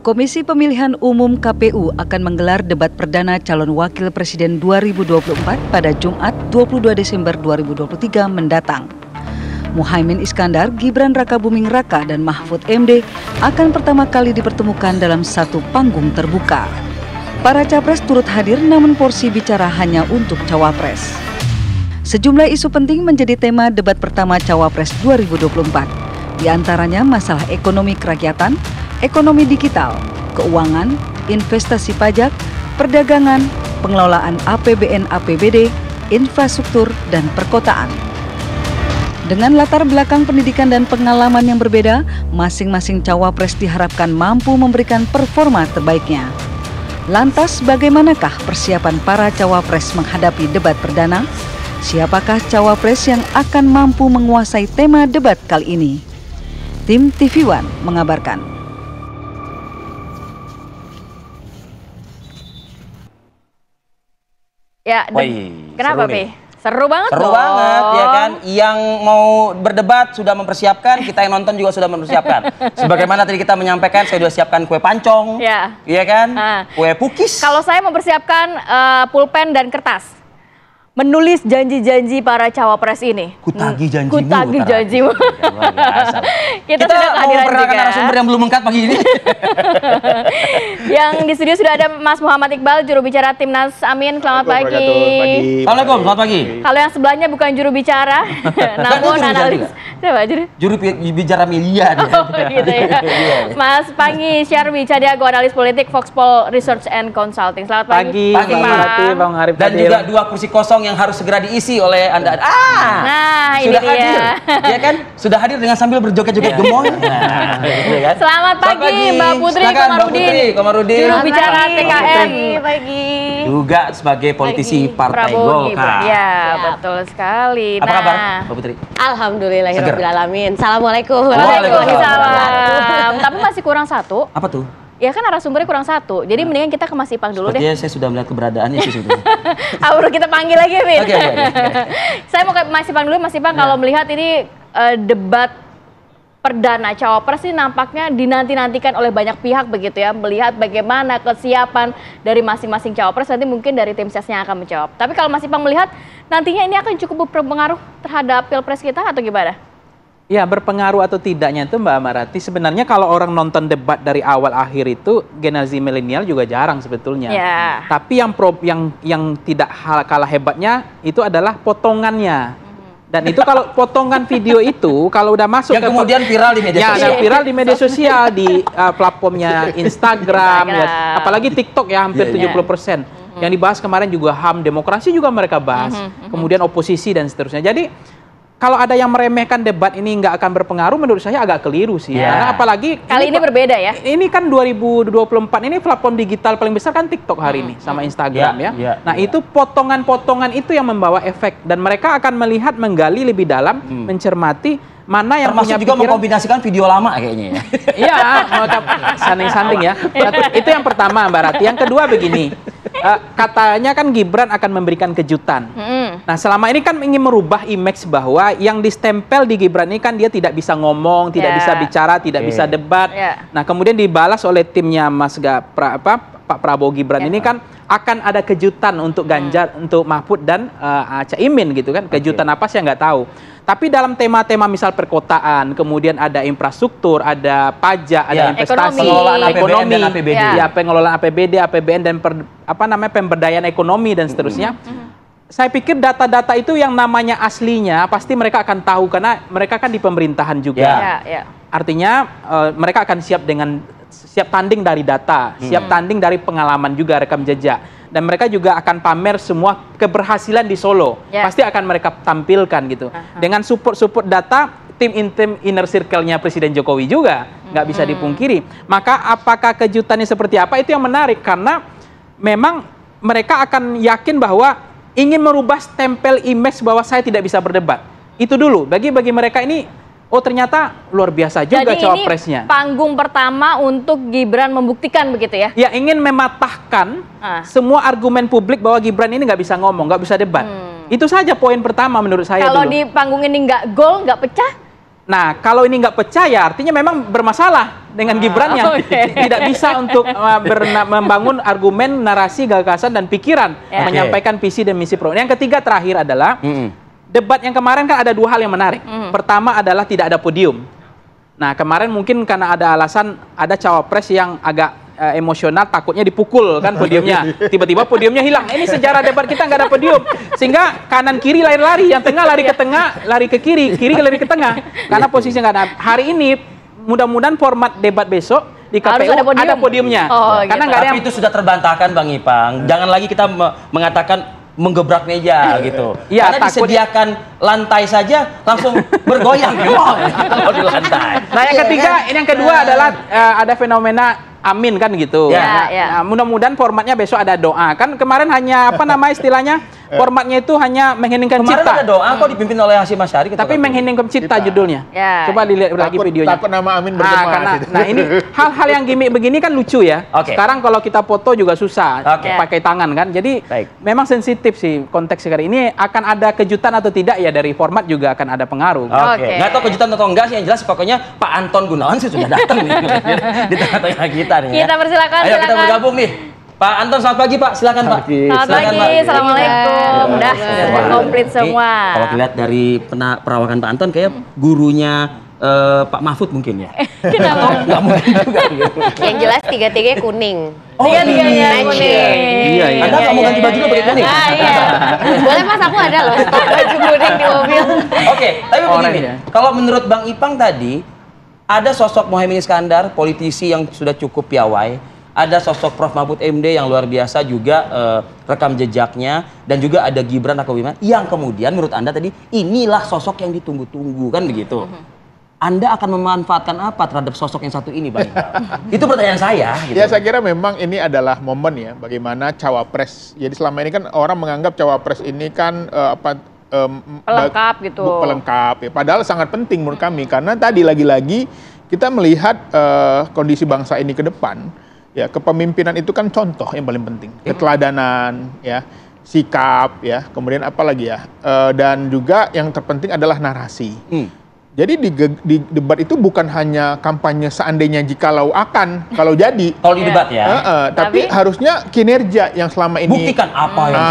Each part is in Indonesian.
Komisi Pemilihan Umum KPU akan menggelar debat perdana calon wakil presiden 2024 pada Jumat 22 Desember 2023 mendatang. Muhaimin Iskandar, Gibran Rakabuming Raka, dan Mahfud MD akan pertama kali dipertemukan dalam satu panggung terbuka. Para capres turut hadir namun porsi bicara hanya untuk cawapres. Sejumlah isu penting menjadi tema debat pertama Cawapres 2024. Di antaranya masalah ekonomi kerakyatan, ekonomi digital, keuangan, investasi pajak, perdagangan, pengelolaan APBN APBD, infrastruktur, dan perkotaan. Dengan latar belakang pendidikan dan pengalaman yang berbeda, masing-masing cawapres diharapkan mampu memberikan performa terbaiknya. Lantas, bagaimanakah persiapan para cawapres menghadapi debat perdana? Siapakah cawapres yang akan mampu menguasai tema debat kali ini? Tim TV One mengabarkan. Ya, kenapa, Pi? Seru banget Seru dong. banget, ya kan? Yang mau berdebat sudah mempersiapkan, kita yang nonton juga sudah mempersiapkan. Sebagaimana tadi kita menyampaikan, saya sudah siapkan kue pancong, iya kan? Kue pukis. Kalau saya mempersiapkan pulpen dan kertas. Menulis janji-janji para cawapres ini. Kutagih janjimu. Kutagih janjimu. Luar biasa. Kita sudah mau perkenalkan narasumber yang belum lengkap pagi ini. Yang di studio sudah ada Mas Muhammad Iqbal, juru bicara Timnas Amin. Selamat pagi. Assalamualaikum, selamat pagi. Kalau yang sebelahnya bukan juru bicara, namun analis. Siapa juru bicara media dia. Gitu ya. Mas Pangi Syarwi Cadiago, analis politik Foxpol Research and Consulting. Selamat pagi. Pagi. Bang Arif. Dan juga dua kursi kosong yang harus segera diisi oleh Anda. Nah, sudah ini hadir. dia. Ya kan? Sudah hadir dengan sambil berjoget-joget gemoy. Kan? Selamat pagi, Mbak Putri Komarudin. Juru bicara TKN. Pagi. Juga sebagai politisi Partai Golkar. Ya, betul sekali. Apa kabar, Mbak Putri? Alhamdulillahirrahmanirrahim. Assalamualaikum. Waalaikumsalam. Tapi masih kurang satu. Apa tuh? Ya kan narasumbernya kurang satu, jadi mendingan kita ke Mas Ipang dulu deh. Saya sudah melihat keberadaannya sih sudah. Baru kita panggil lagi, Min. Oke. Saya mau ke Mas Ipang dulu. Mas Ipang, kalau melihat ini debat perdana cawapres ini nampaknya dinanti-nantikan oleh banyak pihak begitu ya, melihat bagaimana kesiapan dari masing-masing cawapres, nanti mungkin dari tim sesnya akan menjawab. Tapi kalau Mas Ipang melihat nantinya ini akan cukup berpengaruh terhadap pilpres kita atau gimana? Ya, berpengaruh atau tidaknya itu Mbak Marati, sebenarnya kalau orang nonton debat dari awal akhir itu generasi milenial juga jarang sebetulnya. Ya. Tapi yang tidak kalah hebatnya itu adalah potongannya. Dan itu kalau potongan video itu kalau udah masuk yang kemudian viral di media sosial. Ya, viral di media sosial di platformnya Instagram, ya, apalagi TikTok ya hampir 70%. Yang dibahas kemarin juga HAM, demokrasi juga mereka bahas. Kemudian oposisi dan seterusnya. Jadi kalau ada yang meremehkan debat ini nggak akan berpengaruh, menurut saya agak keliru sih. Karena apalagi kali ini berbeda ya. Ini kan 2024 ini platform digital paling besar kan TikTok hari ini sama Instagram Nah itu potongan-potongan itu yang membawa efek dan mereka akan melihat, menggali lebih dalam, mencermati mana yang termasuk punya juga pikiran. Mengkombinasikan video lama kayaknya ya. Iya, sanding-sanding ya. Itu yang pertama Mbak Rati. Yang kedua begini. Katanya kan Gibran akan memberikan kejutan. Nah selama ini kan ingin merubah image bahwa yang distempel di Gibran ini kan dia tidak bisa ngomong, tidak bisa bicara, tidak bisa debat. Nah kemudian dibalas oleh timnya Pak Prabowo Gibran ini kan akan ada kejutan untuk Ganjar, untuk Mahfud dan Caimin gitu kan. Kejutan apa saya nggak tahu. Tapi dalam tema-tema misal perkotaan, kemudian ada infrastruktur, ada pajak, ada investasi, pengelolaan APBN dan APBD. Ya, pengelolaan APBD, APBN dan pemberdayaan ekonomi dan seterusnya. Saya pikir data-data itu yang namanya aslinya pasti mereka akan tahu karena mereka kan di pemerintahan juga. Artinya mereka akan siap tanding dari data, siap tanding dari pengalaman juga, rekam jejak. Dan mereka juga akan pamer semua keberhasilan di Solo. Pasti akan mereka tampilkan gitu. Dengan support data, tim inner circle-nya Presiden Jokowi juga nggak bisa dipungkiri. Maka apakah kejutannya seperti apa, itu yang menarik. Karena memang mereka akan yakin bahwa ingin merubah stempel image bahwa saya tidak bisa berdebat. Itu dulu, bagi mereka ini, oh ternyata luar biasa juga cawapresnya. Jadi ini panggung pertama untuk Gibran membuktikan begitu ya? Ya, ingin mematahkan semua argumen publik bahwa Gibran ini nggak bisa ngomong, nggak bisa debat. Itu saja poin pertama menurut saya. Kalau di panggung ini nggak gol, nggak pecah, Nah, kalau ini nggak percaya, artinya memang bermasalah dengan Gibrannya. Tidak bisa untuk membangun argumen, narasi, gagasan, dan pikiran, menyampaikan visi dan misi program. Yang ketiga terakhir adalah, debat yang kemarin kan ada dua hal yang menarik. Pertama adalah tidak ada podium. Nah, kemarin mungkin karena ada alasan, ada cawapres yang agak emosional, takutnya dipukul kan podiumnya. Tiba-tiba podiumnya hilang. Ini sejarah debat kita nggak ada podium. Sehingga kanan kiri lari-lari, yang tengah lari ke tengah, lari ke kiri, kiri lari ke tengah. Karena posisinya nggak ada. Hari ini mudah-mudahan format debat besok di KPU ada podiumnya. Karena nggak ada yang... Tapi itu sudah terbantahkan Bang Ipang. Jangan lagi kita mengatakan menggebrak meja gitu. Ya, karena disediakan lantai saja langsung bergoyang kalau di lantai. Nah, yang ketiga, ini yang kedua adalah ada fenomena amin kan gitu. Nah, mudah-mudahan formatnya besok ada doa. Kan kemarin hanya apa nama istilahnya? Formatnya itu hanya mengheningkan cipta. Kemarin ada doa kok dipimpin oleh Hasyim Asy'ari. Tapi mengheningkan cipta judulnya. Coba dilihat lagi videonya. Takut nama amin bergema. Nah, ini hal-hal yang gimmick begini kan lucu ya. Sekarang kalau kita foto juga susah pakai tangan kan. Jadi memang sensitif sih konteks sekarang ini. Akan ada kejutan atau tidak ya dari format juga akan ada pengaruh. Nggak tahu kejutan atau enggak sih, yang jelas pokoknya Pak Anton Gunawan sih sudah datang nih di tengah-tengah kita nih. Kita persilakan. Ayo kita bergabung nih. Pak Anton, selamat pagi Pak, silakan Pak. Selamat pagi, Assalamualaikum. Udah komplit semua. Kalau dilihat dari perawakan Pak Anton kayak gurunya Pak Mahfud mungkin ya. Kenapa? Nggak mungkin juga. Yang jelas tiga-tiganya kuning. Tiga-tiganya kuning. Iya. Anda nggak mau ganti baju lo pakai kuning? Iya. Boleh Mas, aku ada loh stok baju kuning di mobil. Oke, tapi begini. Kalau menurut Bang Ipang tadi, ada sosok Muhaimin Iskandar, politisi yang sudah cukup piawai. Ada sosok Prof. Mahfud MD yang luar biasa juga rekam jejaknya. Dan juga ada Gibran Rakabuming yang kemudian menurut Anda tadi, inilah sosok yang ditunggu-tunggu, kan begitu? Anda akan memanfaatkan apa terhadap sosok yang satu ini, Bang? Itu pertanyaan saya. Gitu. Ya, saya kira memang ini adalah momen ya, bagaimana cawapres. Jadi selama ini kan orang menganggap cawapres ini kan pelengkap gitu. Pelengkap ya. Padahal sangat penting menurut kami, karena tadi lagi-lagi kita melihat kondisi bangsa ini ke depan. Ya, kepemimpinan itu kan contoh yang paling penting, keteladanan, ya, sikap, ya, kemudian apa lagi ya, dan juga yang terpenting adalah narasi. Jadi di debat itu bukan hanya kampanye seandainya jikalau akan, kalau jadi. Kalau di debat ya. Tapi harusnya kinerja yang selama ini. Buktikan apa yang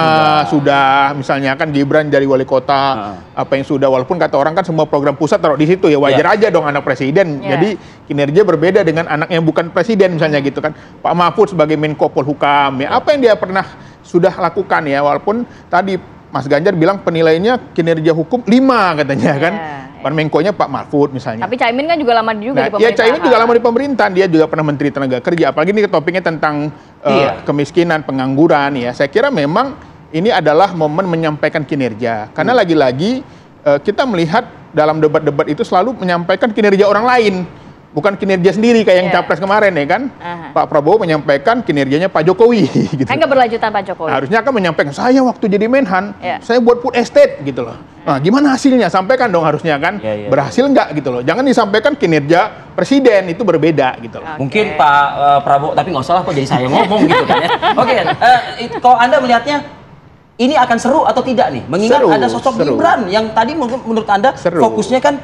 sudah. Misalnya kan Gibran dari wali kota, apa yang sudah, walaupun kata orang kan semua program pusat taruh di situ ya, wajar aja dong anak presiden. Jadi kinerja berbeda dengan anak yang bukan presiden misalnya gitu kan. Pak Mahfud sebagai Menko Polhukam, ya, apa yang dia pernah sudah lakukan ya, walaupun tadi Mas Ganjar bilang penilaiannya kinerja hukum 5 katanya kan. Menko-nya Pak Mahfud misalnya. Tapi Caimin kan juga lama juga di pemerintahan. Ya, Caimin juga lama di pemerintahan. Dia juga pernah Menteri Tenaga Kerja. Apalagi ini topiknya tentang kemiskinan, pengangguran ya. Saya kira memang ini adalah momen menyampaikan kinerja. Karena lagi-lagi kita melihat dalam debat-debat itu selalu menyampaikan kinerja orang lain. Bukan kinerja sendiri kayak yang capres kemarin ya kan. Pak Prabowo menyampaikan kinerjanya Pak Jokowi gitu. Kan keberlanjutan Pak Jokowi. Harusnya kan menyampaikan, saya waktu jadi Menhan, saya buat food estate gitu loh. Nah, gimana hasilnya? Sampaikan dong harusnya kan. Berhasil nggak gitu loh. Jangan disampaikan kinerja presiden, itu berbeda gitu loh. Mungkin Pak Prabowo, tapi nggak usah lah kok jadi saya ngomong gitu kan ya. Kalau Anda melihatnya ini akan seru atau tidak nih? Mengingat ada sosok Gibran yang tadi menurut Anda fokusnya kan,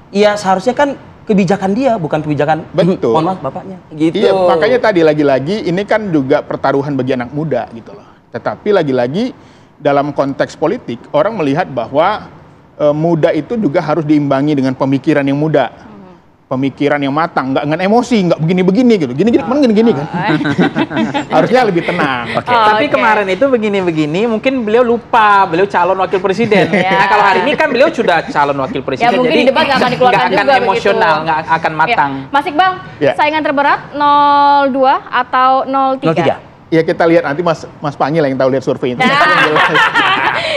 ya seharusnya kan kebijakan dia, bukan kebijakan mohon maaf bapaknya gitu. Iya, makanya tadi lagi-lagi ini kan juga pertaruhan bagi anak muda gitu loh. Tetapi lagi-lagi dalam konteks politik orang melihat bahwa muda itu juga harus diimbangi dengan pemikiran yang muda. Pemikiran yang matang, nggak dengan emosi, nggak begini-begini gitu. Gini-gini kan. Harusnya lebih tenang. Tapi kemarin itu begini-begini, mungkin beliau lupa, beliau calon wakil presiden. Nah, kalau hari ini kan beliau sudah calon wakil presiden. Ya, mungkin jadi di debat nggak akan dikeluarkan juga akan emosional, nggak akan matang. Mas Iqbal, saingan terberat 02 atau 03? Ya kita lihat nanti Mas Pangi lah yang tahu lihat survei itu.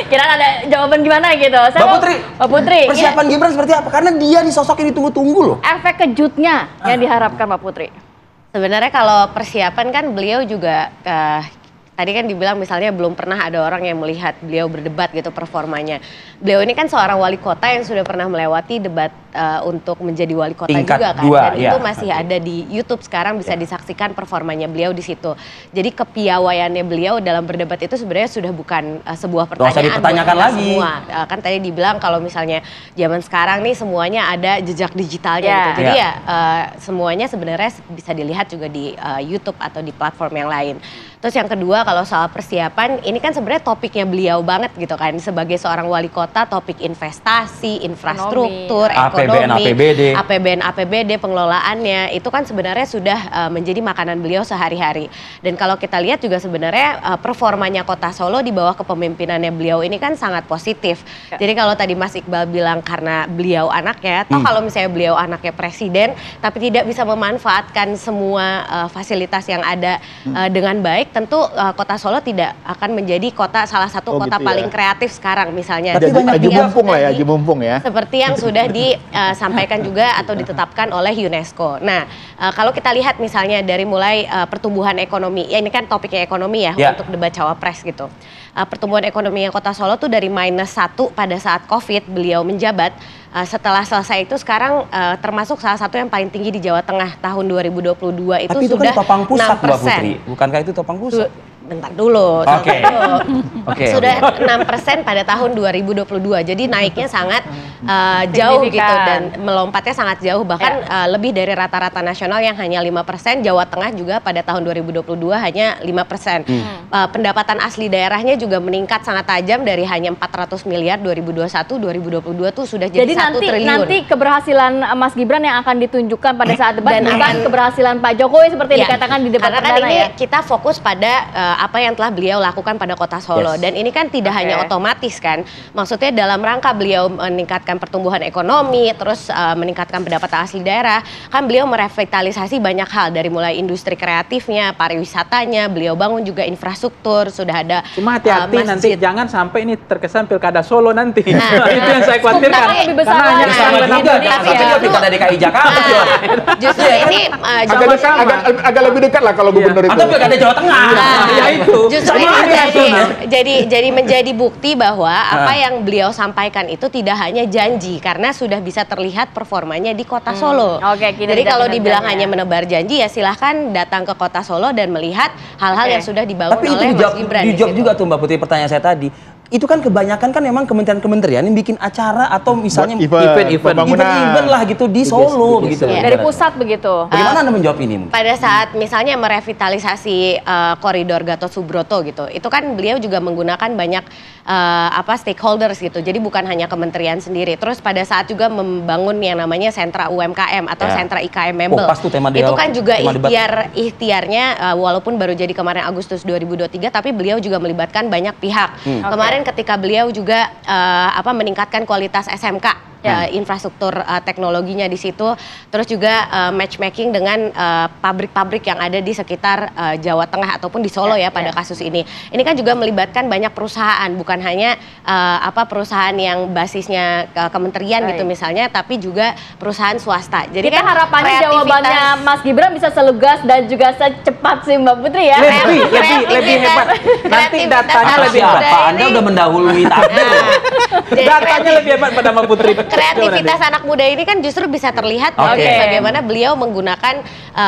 Kira ada jawaban gimana gitu. Mbak Putri. Persiapan Gibran seperti apa? Karena dia nih sosok yang ditunggu-tunggu loh. Efek kejutnya yang diharapkan Mbak Putri. Sebenarnya kalau persiapan kan beliau juga tadi kan dibilang misalnya belum pernah ada orang yang melihat beliau berdebat gitu performanya. beliau ini kan seorang wali kota yang sudah pernah melewati debat untuk menjadi wali kota tingkat juga kan, 2, dan ya. itu masih ada di YouTube sekarang, bisa disaksikan performanya beliau di situ. Jadi kepiawaiannya beliau dalam berdebat itu sebenarnya sudah bukan sebuah pertanyaan. Nggak usah dipertanyakan buat kita lagi. semua. Kan tadi dibilang kalau misalnya zaman sekarang nih semuanya ada jejak digitalnya gitu. Jadi ya semuanya sebenarnya bisa dilihat juga di YouTube atau di platform yang lain. Terus yang kedua, kalau soal persiapan, ini kan sebenarnya topiknya beliau banget gitu kan. Sebagai seorang wali kota, topik investasi, infrastruktur, ekonomi, APBN, APBD, pengelolaannya, itu kan sebenarnya sudah menjadi makanan beliau sehari-hari. Dan kalau kita lihat juga sebenarnya performanya Kota Solo di bawah kepemimpinannya beliau ini kan sangat positif. Jadi kalau tadi Mas Iqbal bilang karena beliau anaknya, toh kalau misalnya beliau anaknya presiden, tapi tidak bisa memanfaatkan semua fasilitas yang ada dengan baik, tentu Kota Solo tidak akan menjadi salah satu kota paling kreatif sekarang misalnya. Haji mumpung lah ya, haji mumpung ya. Seperti yang sudah disampaikan juga atau ditetapkan oleh UNESCO. Nah, kalau kita lihat misalnya dari mulai pertumbuhan ekonomi, ya ini kan topiknya ekonomi ya untuk debat cawapres gitu. Pertumbuhan ekonomi yang Kota Solo tuh dari -1 pada saat COVID beliau menjabat. Setelah selesai itu sekarang termasuk salah satu yang paling tinggi di Jawa Tengah tahun 2022 itu. Tapi itu sudah kan topang pusat 6%. Mbak Putri, bukankah itu topang pusat? Bentar dulu. Sudah 6% pada tahun 2022. Jadi naiknya sangat jauh gitu dan melompatnya sangat jauh, bahkan lebih dari rata-rata nasional yang hanya 5%. Jawa Tengah juga pada tahun 2022 hanya 5%. Pendapatan asli daerahnya juga meningkat sangat tajam dari hanya 400 miliar 2021, 2022 tuh sudah jadi 1 triliun. Nanti keberhasilan Mas Gibran yang akan ditunjukkan pada saat debat bukan keberhasilan Pak Jokowi seperti yang dikatakan di debat perdana. Karena ini kita fokus pada apa yang telah beliau lakukan pada Kota Solo. Dan ini kan tidak hanya otomatis kan, maksudnya dalam rangka beliau meningkatkan pertumbuhan ekonomi, terus meningkatkan pendapatan asli daerah, kan beliau merevitalisasi banyak hal, dari mulai industri kreatifnya, pariwisatanya, beliau bangun juga infrastruktur, sudah ada cuma hati-hati nanti jangan sampai ini terkesan Pilkada Solo nanti. Itu yang saya khawatirkan. Karena hanya Pilkada DKI Jakarta. Justru ini agak lebih dekat lah kalau gubernur itu. Atau Pilkada Jawa Tengah. Justru ini jadi menjadi bukti bahwa apa yang beliau sampaikan itu tidak hanya janji, karena sudah bisa terlihat performanya di Kota Solo. Jadi kalau dibilang hanya menebar janji, ya silahkan datang ke Kota Solo dan melihat hal-hal yang sudah dibangun oleh Mas Gibran. Dijawab juga tuh Mbak Putri pertanyaan saya tadi. Itu kan kebanyakan kan memang kementerian-kementerian yang bikin acara atau misalnya event lah gitu di Solo begitu. Dari pusat begitu. Bagaimana Anda menjawab ini? Pada saat misalnya merevitalisasi koridor Gatot Subroto gitu, itu kan beliau juga menggunakan banyak stakeholders gitu. Jadi bukan hanya kementerian sendiri. Terus pada saat juga membangun yang namanya sentra UMKM atau sentra IKM Mebel. Itu kan juga ikhtiarnya walaupun baru jadi kemarin Agustus 2023, tapi beliau juga melibatkan banyak pihak. Kemarin ketika beliau juga meningkatkan kualitas SMK, infrastruktur teknologinya di situ, terus juga matchmaking dengan pabrik-pabrik yang ada di sekitar Jawa Tengah ataupun di Solo pada kasus ini. Ini kan juga melibatkan banyak perusahaan, bukan hanya perusahaan yang basisnya kementerian gitu misalnya, tapi juga perusahaan swasta. Jadi kita kan harapannya jawabannya Mas Gibran bisa selugas dan juga secepat sih Mbak Putri ya. Lebih hebat. Nanti datanya lebih hebat. Pak, Anda udah mendahului takdir. Datanya lebih hebat pada Mbak Putri. Kreativitas anak muda ini kan justru bisa terlihat bagaimana beliau menggunakan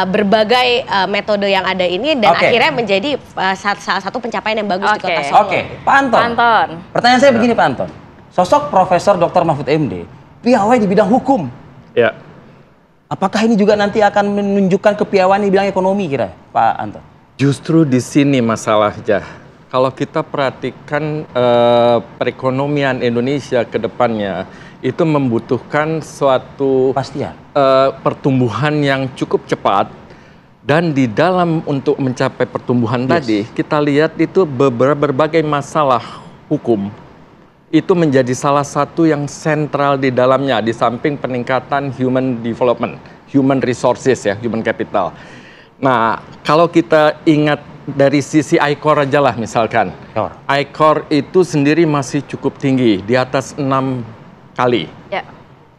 berbagai metode yang ada ini dan akhirnya menjadi salah satu pencapaian yang bagus di Kota Solo. Pak Anton. Pertanyaan saya begini Pak Anton. Sosok Profesor Dr. Mahfud MD, piawai di bidang hukum. Ya. Apakah ini juga nanti akan menunjukkan kepiawaian di bidang ekonomi kira Pak Anton? Justru di sini masalahnya. Kalau kita perhatikan perekonomian Indonesia ke depannya, itu membutuhkan suatu kepastian, pertumbuhan yang cukup cepat, dan di dalam untuk mencapai pertumbuhan tadi kita lihat itu berbagai masalah hukum itu menjadi salah satu yang sentral di dalamnya, di samping peningkatan human development, human resources human capital. Nah, kalau kita ingat dari sisi ICOR aja lah misalkan, ICOR itu sendiri masih cukup tinggi, di atas 6 kali,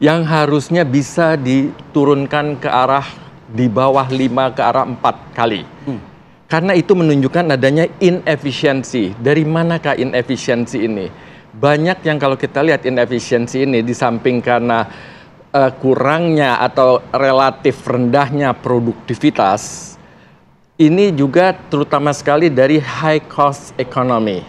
yang harusnya bisa diturunkan ke arah di bawah 5 ke arah 4 kali. Karena itu menunjukkan adanya inefisiensi. Dari manakah inefisiensi ini? banyak yang kalau kita lihat inefisiensi ini di samping karena kurangnya atau relatif rendahnya produktivitas, ini juga terutama sekali dari high cost economy,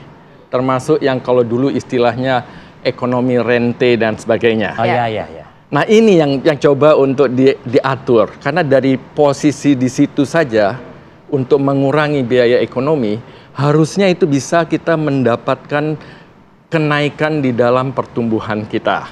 termasuk yang kalau dulu istilahnya ekonomi rente dan sebagainya. Oh iya. Nah ini yang coba untuk diatur, karena dari posisi di situ saja untuk mengurangi biaya ekonomi, harusnya itu bisa kita mendapatkan kenaikan di dalam pertumbuhan kita.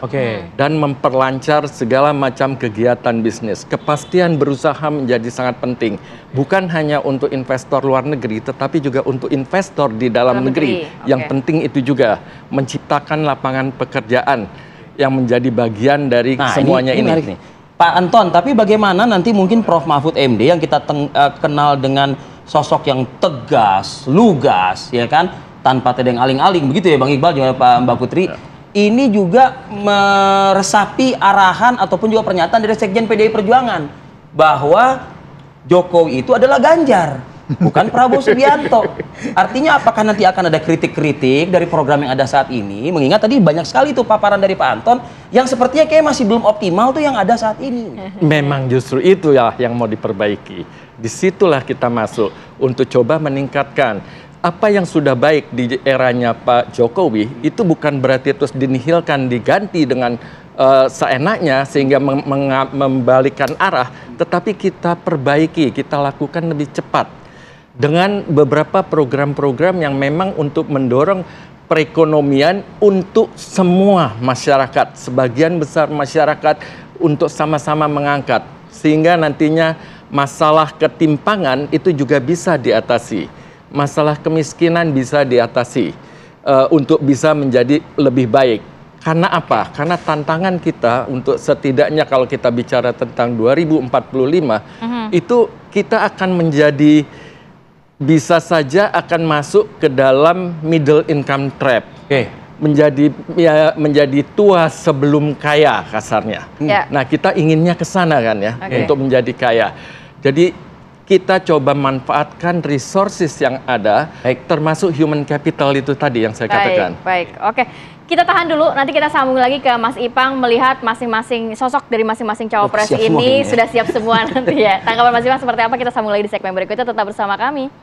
Dan memperlancar segala macam kegiatan bisnis. Kepastian berusaha menjadi sangat penting. Bukan hanya untuk investor luar negeri, tetapi juga untuk investor di dalam negeri. Yang penting itu juga menciptakan lapangan pekerjaan yang menjadi bagian dari semuanya ini. Menarik nih. Pak Anton, tapi bagaimana nanti mungkin Prof. Mahfud MD yang kita kenal dengan sosok yang tegas, lugas, ya kan? Tanpa tedeng aling-aling, begitu ya Bang Iqbal juga Mbak Putri. Ini juga meresapi arahan ataupun juga pernyataan dari Sekjen PDI Perjuangan bahwa Jokowi itu adalah Ganjar, bukan Prabowo Subianto. Artinya apakah nanti akan ada kritik-kritik dari program yang ada saat ini? Mengingat tadi banyak sekali tuh paparan dari Pak Anton yang sepertinya kayak masih belum optimal tuh yang ada saat ini. Memang justru itu ya yang mau diperbaiki. Disitulah kita masuk untuk coba meningkatkan. Apa yang sudah baik di eranya Pak Jokowi itu bukan berarti terus dinihilkan, diganti dengan seenaknya sehingga membalikkan arah, tetapi kita perbaiki, kita lakukan lebih cepat dengan beberapa program-program yang memang untuk mendorong perekonomian untuk semua masyarakat, sebagian besar masyarakat untuk sama-sama mengangkat sehingga nantinya masalah ketimpangan itu juga bisa diatasi. Masalah kemiskinan bisa diatasi untuk bisa menjadi lebih baik. Karena apa? Karena tantangan kita untuk setidaknya kalau kita bicara tentang 2045 itu kita akan menjadi bisa saja akan masuk ke dalam middle income trap. Menjadi tua sebelum kaya kasarnya. Nah, kita inginnya ke sana kan ya, untuk menjadi kaya. Jadi kita coba manfaatkan resources yang ada, termasuk human capital itu tadi yang saya katakan. Baik. Oke. Kita tahan dulu, nanti kita sambung lagi ke Mas Ipang melihat masing-masing sosok dari masing-masing cawapres ini sudah siap semua nanti ya. Tanggapan Mas Ipang seperti apa? Kita sambung lagi di segmen berikutnya, tetap bersama kami.